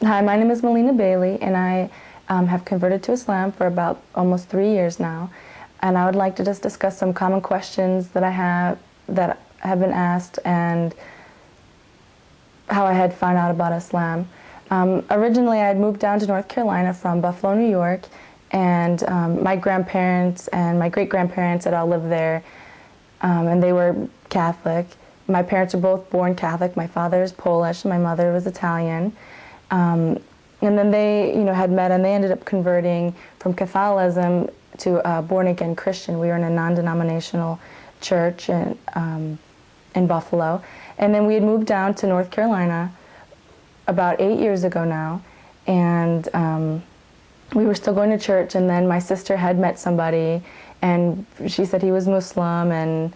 Hi, my name is Melina Bailey, and I have converted to Islam for about almost 3 years now. And I would like to just discuss some common questions that that have been asked and how I had found out about Islam. Originally, I had moved down to North Carolina from Buffalo, New York, and my grandparents and my great-grandparents had all lived there, and they were Catholic. My parents were both born Catholic. My father is Polish, my mother was Italian. And then they, had met, and they ended up converting from Catholicism to born-again Christian. We were in a non-denominational church in Buffalo. And then we had moved down to North Carolina about 8 years ago now, and we were still going to church, and then my sister had met somebody, and she said he was Muslim, and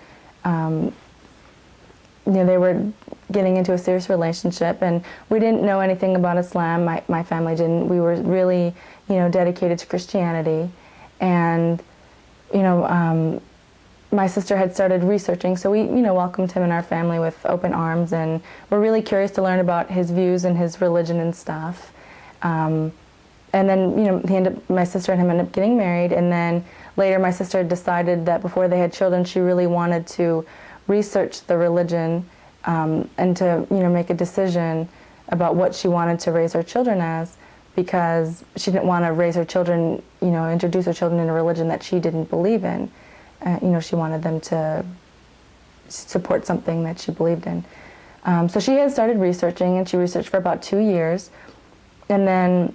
they were getting into a serious relationship, and we didn't know anything about Islam. My family didn't. We were really, dedicated to Christianity, and my sister had started researching, so we, welcomed him in our family with open arms, and we're really curious to learn about his views and his religion and stuff. And then, my sister and him ended up getting married, and then later my sister decided that before they had children, she really wanted to research the religion and to, make a decision about what she wanted to raise her children as, because she didn't want to raise her children, introduce her children in a religion that she didn't believe in. She wanted them to support something that she believed in. So she had started researching, and she researched for about 2 years, and then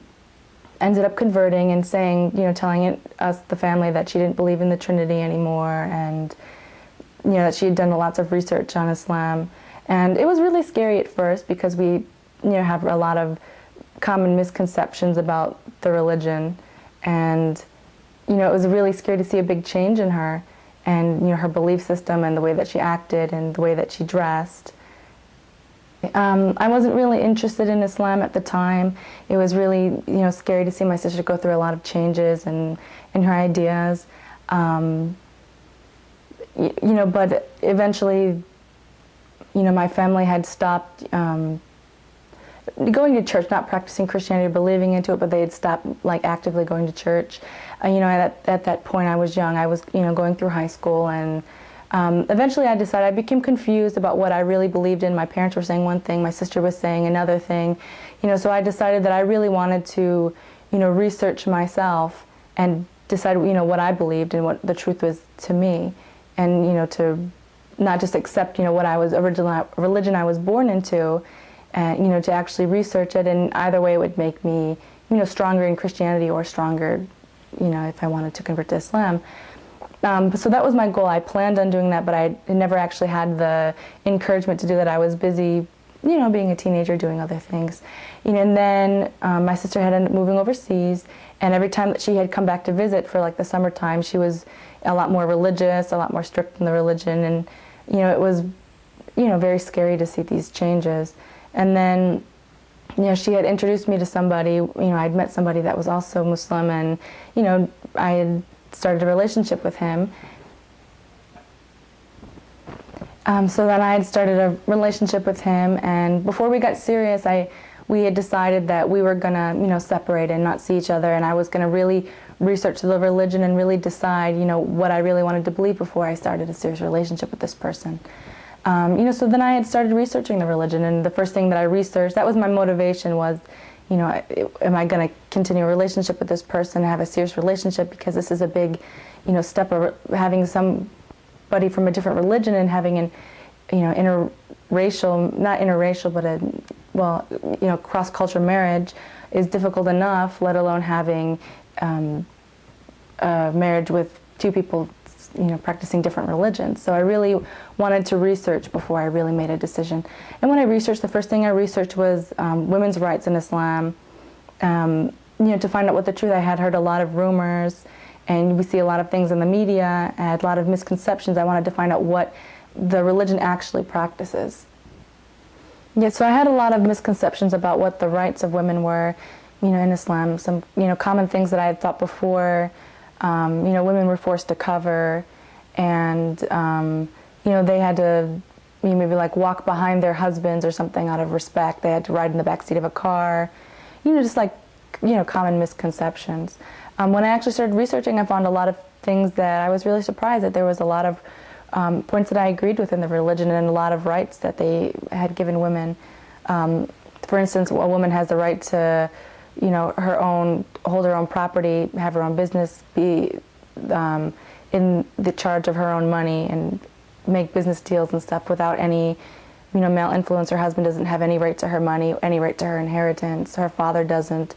ended up converting and saying, telling us, the family, that she didn't believe in the Trinity anymore, and that she had done lots of research on Islam. And it was really scary at first because we, have a lot of common misconceptions about the religion, and it was really scary to see a big change in her, and her belief system and the way that she acted and the way that she dressed. I wasn't really interested in Islam at the time. It was really, scary to see my sister go through a lot of changes in her ideas. But eventually, my family had stopped going to church, not practicing Christianity or believing into it, but they had stopped actively going to church. At that point I was young. I was going through high school, and eventually I decided, I became confused about what I really believed in. My parents were saying one thing, my sister was saying another thing. So I decided that I really wanted to research myself and decide what I believed and what the truth was to me, and to not just accept what I was religion I was born into, and to actually research it, and either way it would make me stronger in Christianity or stronger if I wanted to convert to Islam. So that was my goal. I planned on doing that, but I never actually had the encouragement to do that. I was busy being a teenager, doing other things. And then my sister had ended up moving overseas, and every time that she had come back to visit for the summertime, she was a lot more religious, a lot more strict in the religion, and it was very scary to see these changes. And then she had introduced me to somebody. I'd met somebody that was also Muslim, and I had started a relationship with him. So then I had started a relationship with him, and before we got serious, we had decided that we were gonna separate and not see each other, and I was gonna really research the religion and really decide what I really wanted to believe before I started a serious relationship with this person. So then I had started researching the religion, and the first thing that I researched, that was my motivation, was am I going to continue a relationship with this person, have a serious relationship, because this is a big step of having somebody from a different religion and having an interracial, not interracial, but cross-cultural marriage is difficult enough, let alone having a marriage with two people practicing different religions. So I really wanted to research before I really made a decision. And when I researched, the first thing I researched was women's rights in Islam, to find out what the truth. I had heard a lot of rumors, and we see a lot of things in the media, I had a lot of misconceptions. I wanted to find out what the religion actually practices. Yeah, so I had a lot of misconceptions about what the rights of women were, in Islam. Some, common things that I had thought before. Women were forced to cover, and they had to maybe walk behind their husbands or something out of respect. They had to ride in the back seat of a car. just like, common misconceptions. When I actually started researching, I found a lot of things that I was really surprised that there was a lot of points that I agreed with in the religion, and a lot of rights that they had given women. For instance, a woman has the right to, hold her own property, have her own business, be in the charge of her own money, and make business deals and stuff without any, male influence. Her husband doesn't have any right to her money, any right to her inheritance. Her father doesn't,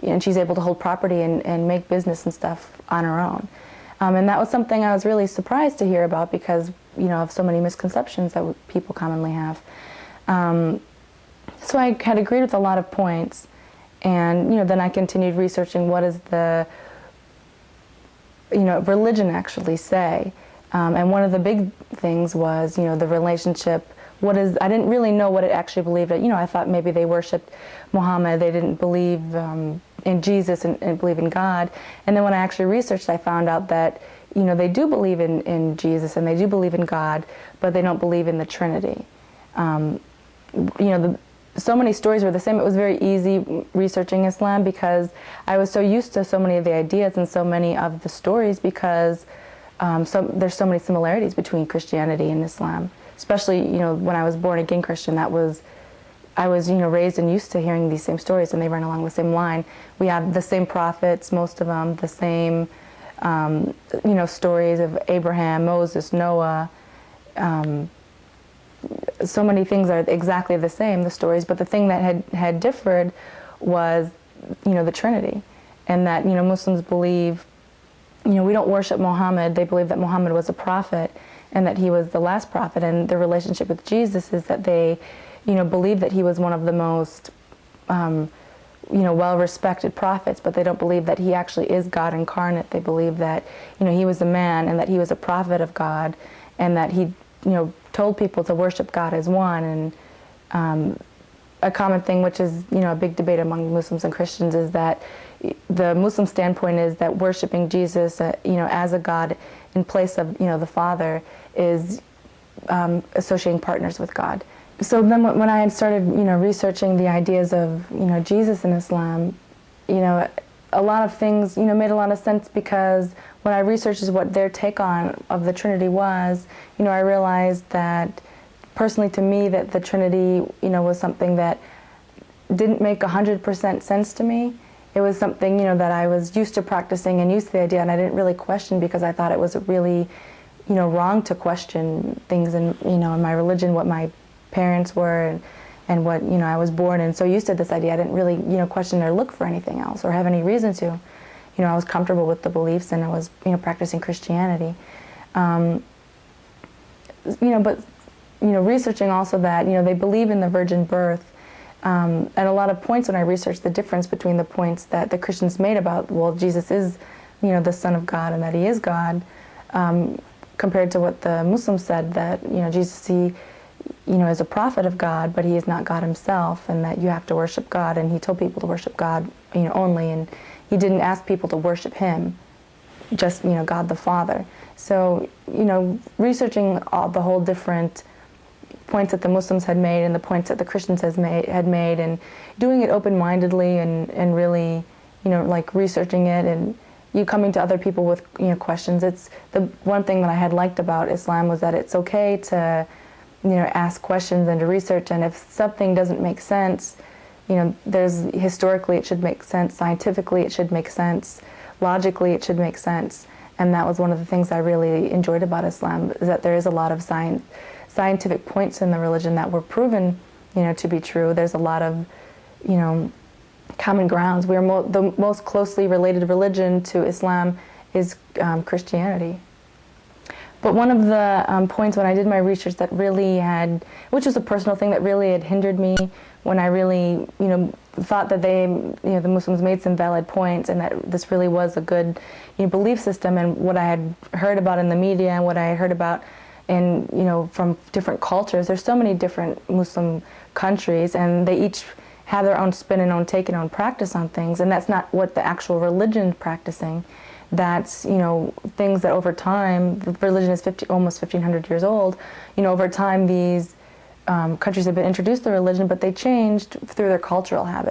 and she's able to hold property and make business and stuff on her own. And that was something I was really surprised to hear about because, of so many misconceptions that people commonly have. So I had agreed with a lot of points, and, then I continued researching what does the, religion actually say. And one of the big things was, the relationship. I didn't really know what it actually believed. I thought maybe they worshipped Muhammad. They didn't believe in Jesus and believe in God. And then when I actually researched, I found out that, they do believe in Jesus and they do believe in God, but they don't believe in the Trinity. So many stories were the same. It was very easy researching Islam because I was so used to so many of the ideas and so many of the stories because there's so many similarities between Christianity and Islam. Especially, when I was born again Christian, I was, raised and used to hearing these same stories, and they run along the same line. We have the same prophets, most of them, the same, stories of Abraham, Moses, Noah. So many things are exactly the same, the stories, but the thing that had differed was, the Trinity. And that, Muslims believe, we don't worship Muhammad. They believe that Muhammad was a prophet and that he was the last prophet. And their relationship with Jesus is that they, believe that he was one of the most, well-respected prophets, but they don't believe that he actually is God incarnate. They believe that, he was a man and that he was a prophet of God and that he, told people to worship God as one. And a common thing, which is, a big debate among Muslims and Christians, is that the Muslim standpoint is that worshiping Jesus, as a God in place of, the Father, is associating partners with God. So then when I had started, researching the ideas of, Jesus in Islam, a lot of things, made a lot of sense because when I researched what their take on of the Trinity was, I realized that personally to me that the Trinity, was something that didn't make 100% sense to me. It was something, that I was used to practicing and used to the idea, and I didn't really question because I thought it was really, wrong to question things in, in my religion, what my parents were and what, I was born in. So used to this idea, I didn't really, question or look for anything else or have any reason to. I was comfortable with the beliefs and I was, practicing Christianity. But, researching also that, they believe in the virgin birth. At a lot of points when I researched the difference between the points that the Christians made about, well, Jesus is, the Son of God and that he is God, compared to what the Muslims said that, Jesus, he, is a prophet of God, but he is not God himself, and that you have to worship God, and he told people to worship God, only, and he didn't ask people to worship him, just, God the Father. So, researching all the whole different points that the Muslims had made and the points that the Christians had made, and doing it open-mindedly and really, like researching it and you coming to other people with, questions. It's the one thing that I had liked about Islam was that it's okay to, ask questions and to research, and if something doesn't make sense, historically it should make sense, scientifically it should make sense, logically it should make sense. And that was one of the things I really enjoyed about Islam, is that there is a lot of scientific points in the religion that were proven, to be true. There's a lot of, common grounds. We are the most closely related religion to Islam is Christianity. But one of the points when I did my research that really had, which was a personal thing that really had hindered me, when I really, thought that the Muslims made some valid points and that this really was a good, belief system, and what I had heard about in the media and what I had heard about in, from different cultures. There's so many different Muslim countries, and they each have their own spin and own take and own practice on things, and that's not what the actual religion's practicing. That's, things that over time, the religion is almost 1,500 years old, over time these countries have been introduced to religion, but they changed through their cultural habits.